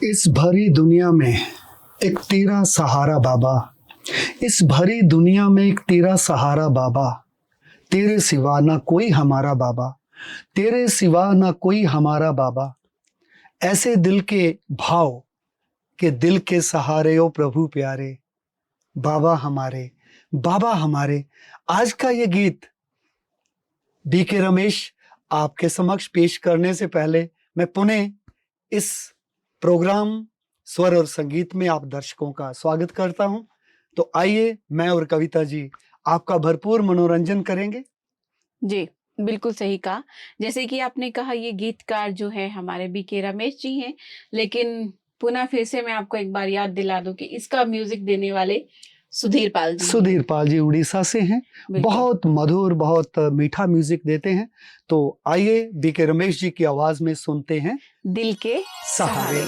इस भरी दुनिया में एक तेरा सहारा बाबा, इस भरी दुनिया में एक तेरा सहारा बाबा, तेरे सिवा ना कोई हमारा बाबा, तेरे सिवा ना कोई हमारा बाबा। ऐसे दिल के भाव के दिल के सहारे ओ प्रभु प्यारे, बाबा हमारे, बाबा हमारे। आज का ये गीत बीके रमेश आपके समक्ष पेश करने से पहले मैं पुनः इस प्रोग्राम स्वर और संगीत में आप दर्शकों का स्वागत करता हूं। तो आइए मैं और कविता जी आपका भरपूर मनोरंजन करेंगे। जी बिल्कुल सही कहा। जैसे कि आपने कहा ये गीतकार जो है हमारे बीके रमेश जी हैं, लेकिन पुनः फिर से मैं आपको एक बार याद दिला दूं कि इसका म्यूजिक देने वाले सुधीर पाल जी। सुधीर पाल जी उड़ीसा से हैं, बहुत मधुर, बहुत मीठा म्यूजिक देते हैं। तो आइए बीके रमेश जी की आवाज में सुनते हैं दिल के सहारे।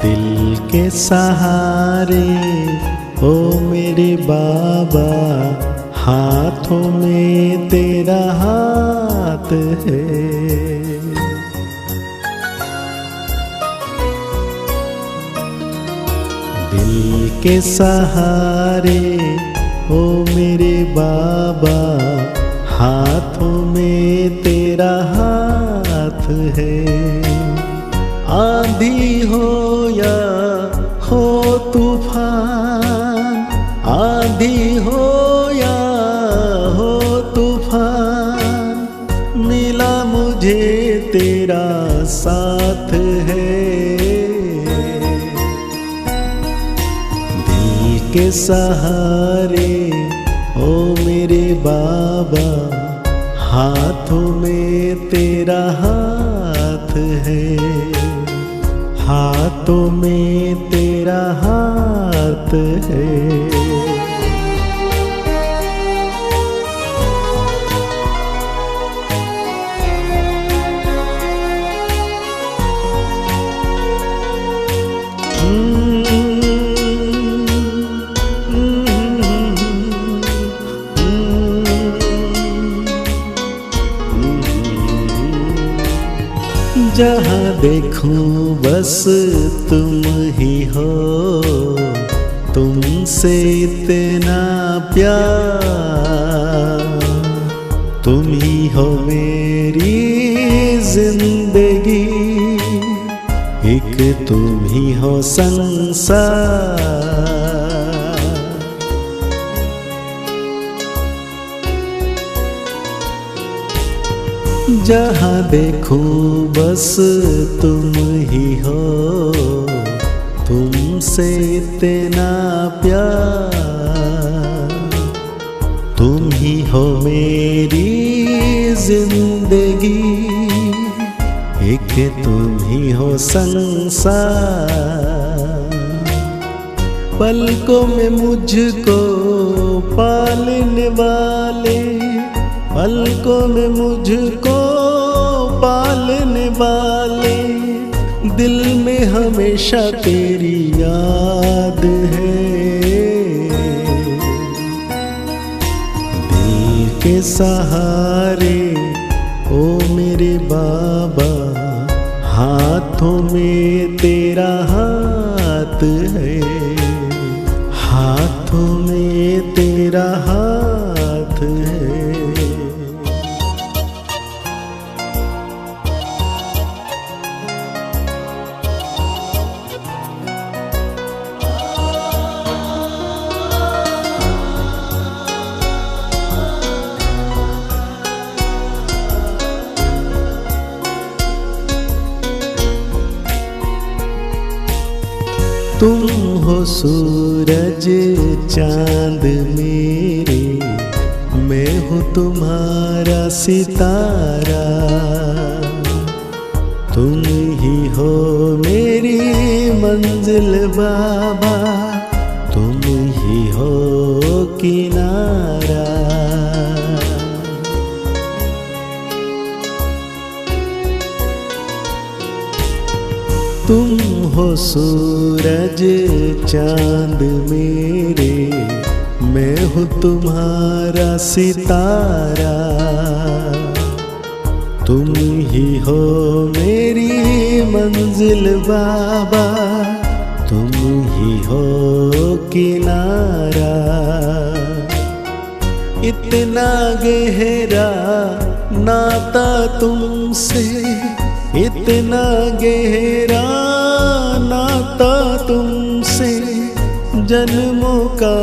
दिल के सहारे ओ मेरे बाबा, हाथों में तेरा हाथ है। दिल के सहारे ओ मेरे बाबा, हाथों में तेरा हाथ है। आंधी हो या हो तूफान, आंधी हो या हो तूफान, मिला मुझे तेरा साथ है। दिल के सहारे ओ मेरे बाबा, हाथों में तेरा हाथ है। हाथों में तेरा हाथ है। जहाँ देखूं बस तुम ही हो, तुमसे इतना प्यार। तुम ही हो मेरी जिंदगी, एक तुम ही हो संसार। जहाँ देखूं बस तुम ही हो, तुमसे इतना प्यार। तुम ही हो मेरी जिंदगी, एक तुम ही हो संसार। पलकों में मुझको पालने वाले, पलकों में मुझको पालने वाले, दिल में हमेशा तेरी याद है। दिल के सहारे ओ मेरे बाबा, हाथों में तेरा हाथ है। हाथों में तेरा हाथ है। तुम हो सूरज चांद मेरे, मैं हूँ तुम्हारा सितारा। तुम ही हो मेरी मंजिल बाबा, तुम ही हो किनारा। हो सूरज चांद मेरे, मैं हूँ तुम्हारा सितारा। तुम ही हो मेरी मंजिल बाबा, तुम ही हो किनारा। इतना गहरा नाता तुमसे, इतना गहरा नाता तुमसे, जन्मों का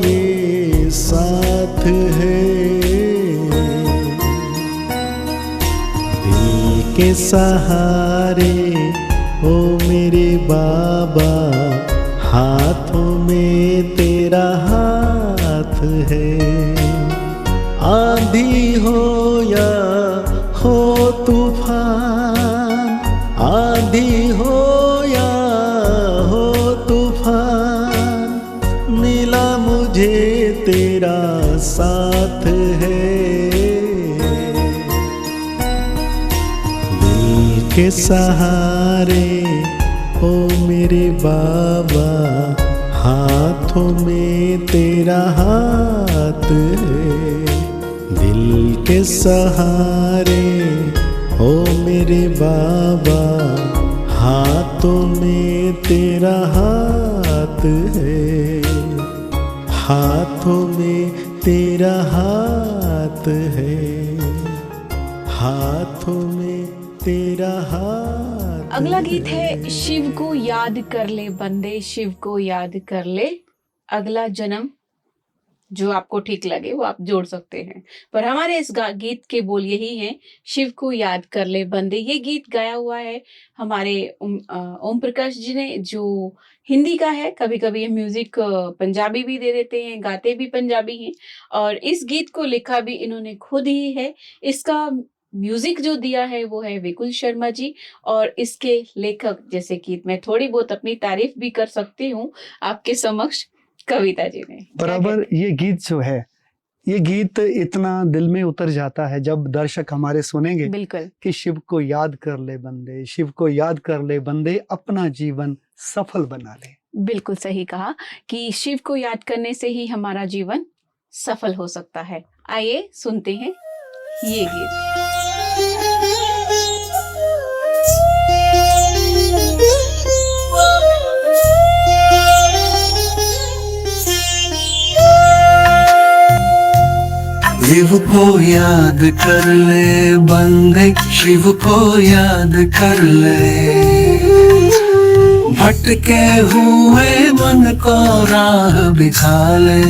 ये साथ है। दिल के सहारे ओ मेरे बाबा, हाथों में तेरा हाथ है। आंधी हो या हो तूफान, आंधी हो या हो तूफान, मिला मुझे तेरा साथ है। दिल के सहारे ओ मेरे बाबा, हाथों में तेरा हाथ है। दिल के सहारे ओ मेरे बाबा, हाथों में तेरा हाथ है। हाथों में तेरा हाथ है, हाथों में तेरा हाथ। अगला गीत है शिव को याद कर ले बंदे, शिव को याद कर ले। अगला जन्म, जो आपको ठीक लगे वो आप जोड़ सकते हैं, पर हमारे इस गीत के बोल यही हैं, शिव को याद कर ले बंदे। ये गीत गाया हुआ है हमारे ओम प्रकाश जी ने, जो हिंदी का है। कभी कभी ये म्यूजिक पंजाबी भी दे देते हैं, गाते भी पंजाबी हैं, और इस गीत को लिखा भी इन्होंने खुद ही है। इसका म्यूजिक जो दिया है वो है विपुल शर्मा जी, और इसके लेखक, जैसे कि मैं थोड़ी बहुत अपनी तारीफ भी कर सकती हूँ आपके समक्ष, कविता जी ने। क्या बराबर ये गीत जो है, ये गीत इतना दिल में उतर जाता है जब दर्शक हमारे सुनेंगे बिल्कुल कि शिव को याद कर ले बंदे, शिव को याद कर ले बंदे, अपना जीवन सफल बना ले। बिल्कुल सही कहा कि शिव को याद करने से ही हमारा जीवन सफल हो सकता है। आइए सुनते हैं ये गीत। शिव को याद कर ले बंदे, शिव को याद कर ले। भटके हुए मन को राह दिखा ले।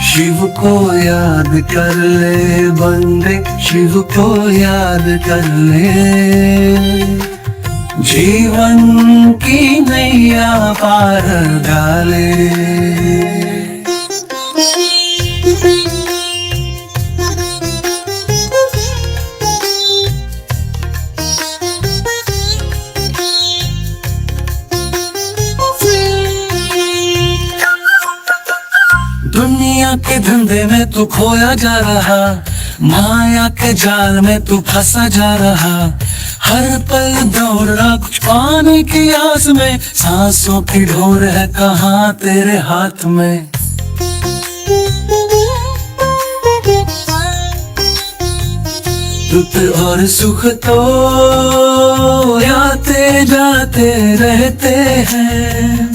शिव को याद कर ले बंदे, शिव को याद कर ले। जीवन की नैया पार डाले। दुनिया के धंधे में तू खोया जा रहा, माया के जाल में तू फंसा जा रहा। हर पल दौड़ रहा कुछ पाने की आस में, सांसों की ढोर है कहाँ तेरे हाथ में। दुख और सुख तो आते जाते रहते हैं,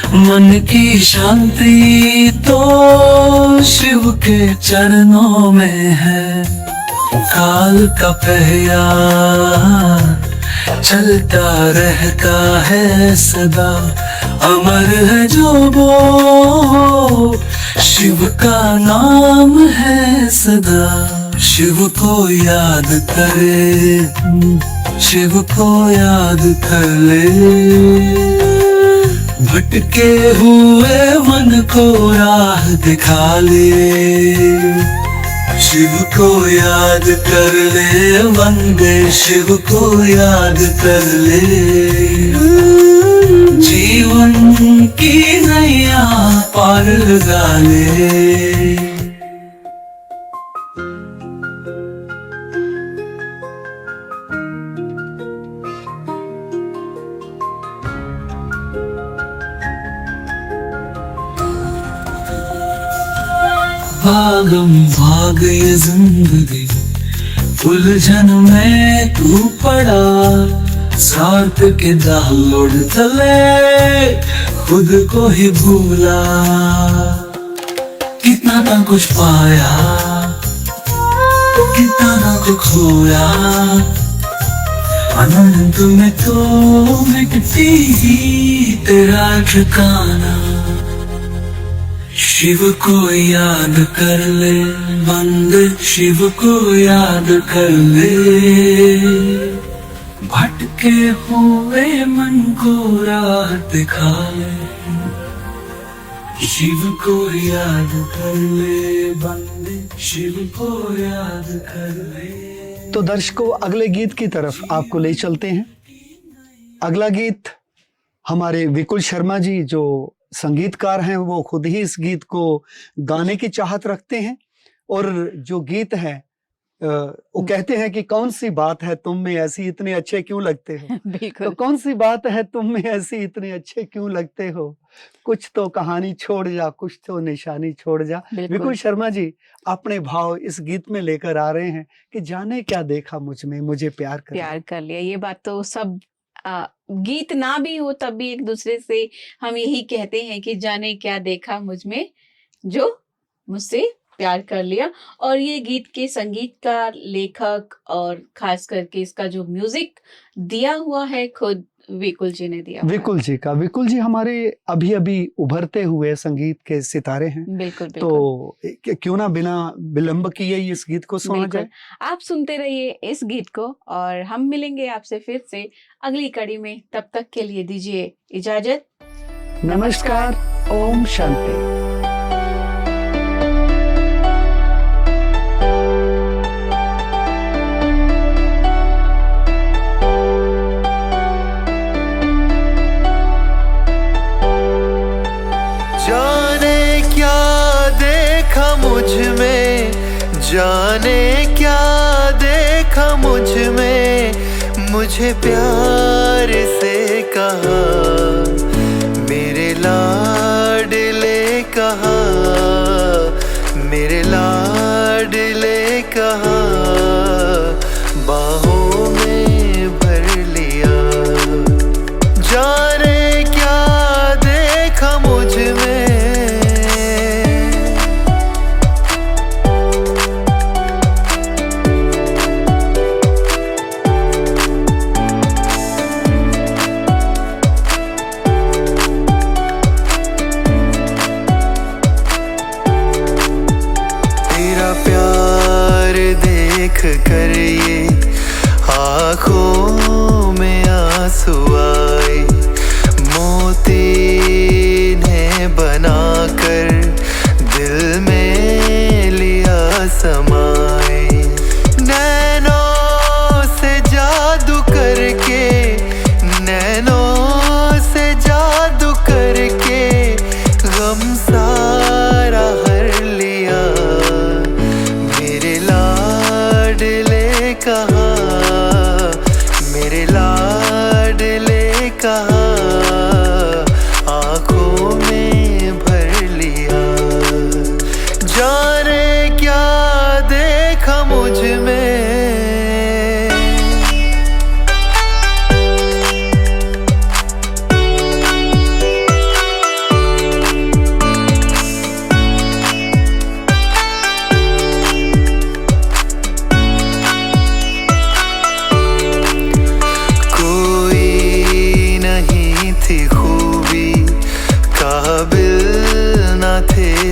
मन की शांति तो शिव के चरणों में है। काल का पहिया चलता रहता है सदा, अमर है जो वो शिव का नाम है सदा। शिव को याद करे, शिव को याद कर ले। भटके हुए मन को राह दिखा ले। शिव को याद कर ले बंदे, शिव को याद कर ले। जीवन की नैया पार लगा ले। भागम भाग ये जिंदगी, उलझन में तू पड़ा, स्वार्थ के दौड़ तले खुद को ही भूला। कितना ना कुछ पाया, कितना ना कुछ खोया, आनंद में तो मिटती ही तेरा ठिकाना। शिव को याद कर ले बंदे, शिव को याद कर ले, भटके हुए मन को राह दिखा ले। शिव को याद कर ले बंदे, शिव को याद कर ले। तो दर्शकों, अगले गीत की तरफ आपको ले चलते हैं। अगला गीत हमारे विकुल शर्मा जी जो संगीतकार हैं, वो खुद ही इस गीत को गाने की चाहत रखते हैं। और जो गीत है वो कहते हैं कि कौन सी बात है तुम में ऐसी, इतने अच्छे क्यों लगते हो। तो बिल्कुल कौन सी बात है तुम में ऐसी, इतने अच्छे क्यों लगते हो, कुछ तो कहानी छोड़ जा, कुछ तो निशानी छोड़ जा। बिल्कुल विकुल शर्मा जी अपने भाव इस गीत में लेकर आ रहे हैं कि जाने क्या देखा मुझ में, मुझे प्यार कर प्यार कर लिया। ये बात तो सब गीत ना भी हो तब भी एक दूसरे से हम यही कहते हैं कि जाने क्या देखा मुझ में, जो मुझसे प्यार कर लिया। और ये गीत के संगीत का लेखक और खास करके इसका जो म्यूजिक दिया हुआ है खुद विकुल जी ने दिया हुआ है। विकुल जी का। विकुल जी हमारे अभी अभी उभरते हुए संगीत के सितारे हैं। बिल्कुल बिल्कुल। तो क्यों ना बिना विलंब किए इस गीत को सुना बिल्कुल जाए। आप सुनते रहिए इस गीत को और हम मिलेंगे आपसे फिर से अगली कड़ी में। तब तक के लिए दीजिए इजाजत। नमस्कार, ओम शांति। जाने क्या देखा मुझ में, मुझे प्यार से कहा मेरे लाडले, कहा मेरे लाडले, कहा बाहों में भर लिया। जाने क्या देखा मुझ में, कर ये आँखों में आंसू आए, मोती ने बनाकर दिल में लिया समाए। नैनों से जादू करके, नैनों से जादू करके गम सारा हर लिया। मेरे लाडले कहा, मेरे लाडले कहा आँखों में भर लिया। जाने क्या देखा मुझ में,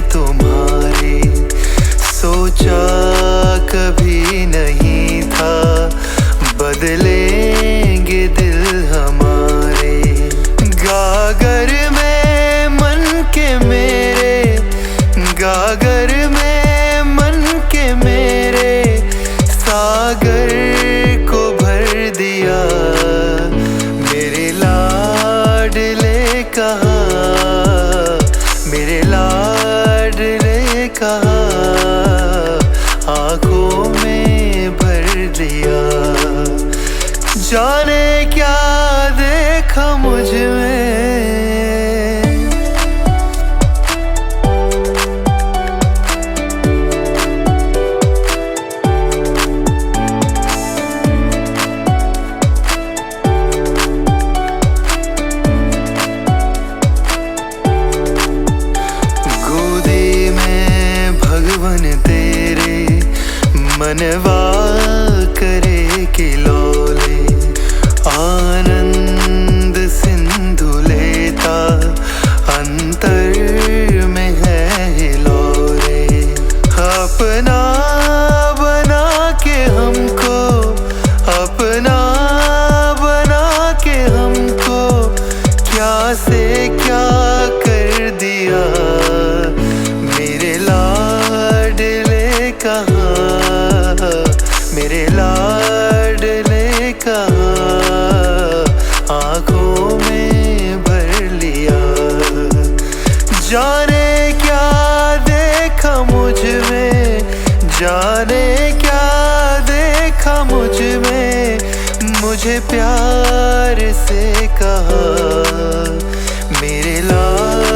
तुम्हारे सोचा कभी नहीं था बदलेंगे दिल हमारे। गागर में मन के मेरे, गागर में मन के मेरे सागर को भर दिया। मेरे लाडले कहा, मेरे लाडले कहा आँखों में भर दिया। जाने क्या देखा मुझ में, चितवन तेरे मनवा करे कि लौले आनंद सिंधु लेता अंतर में है हिलोरे अपना बना के हमको अपना बना के हमको क्या से क्या कर दिया मेरे लाडले कहाँ मेरे लाडले कहाँ आँखों में भर लिया जाने क्या देखा मुझ में जाने क्या देखा मुझ में मुझे प्यार से कहा मेरे लाल